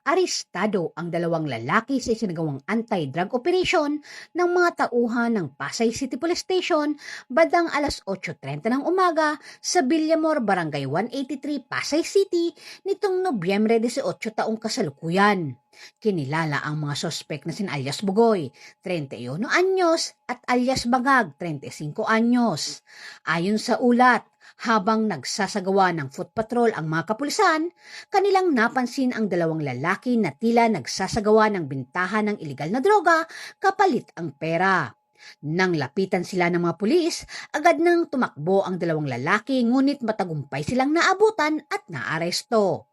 Arestado ang dalawang lalaki sa isinagawang anti-drug operation ng mga tauhan ng Pasay City Police Station bandang alas 8:30 ng umaga sa Villamor, Barangay 183, Pasay City nitong Nobyembre 18 taong kasalukuyan. Kinilala ang mga sospek na sina alias Bugoy, 31 anyos at alias Bangag, 35 anyos. Ayon sa ulat, habang nagsasagawa ng foot patrol ang mga kapulisan, kanilang napansin ang dalawang lalaki na tila nagsasagawa ng bintahan ng ilegal na droga kapalit ang pera. Nang lapitan sila ng mga pulis, agad nang tumakbo ang dalawang lalaki ngunit matagumpay silang naabutan at naaresto.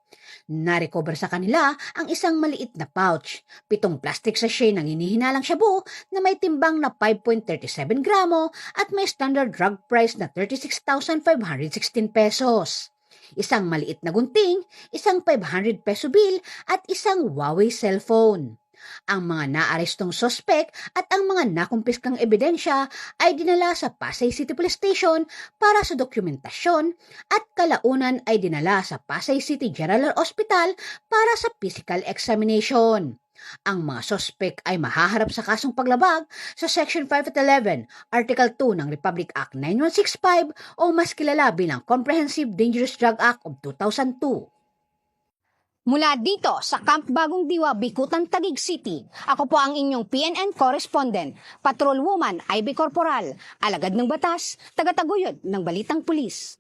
Narecover sa kanila ang isang maliit na pouch, 7 plastic sachet ng hinihinalang shabu na may timbang na 5.37 gramo at may standard drug price na 36,516 pesos. Isang maliit na gunting, isang 500 peso bill at isang Huawei cellphone. Ang mga naarestong sospek at ang mga nakumpiskang ebidensya ay dinala sa Pasay City Police Station para sa dokumentasyon at kalaunan ay dinala sa Pasay City General Hospital para sa physical examination. Ang mga sospek ay mahaharap sa kasong paglabag sa Section 5 at 11, Article 2 ng Republic Act 9165 o mas kilala bilang Comprehensive Dangerous Drug Act of 2002. Mula dito sa Camp Bagong Diwa, Bikutan, Taguig City, ako po ang inyong PNN correspondent, Patrolwoman Ivy Corporal, alagad ng batas, tagataguyod ng Balitang Pulis.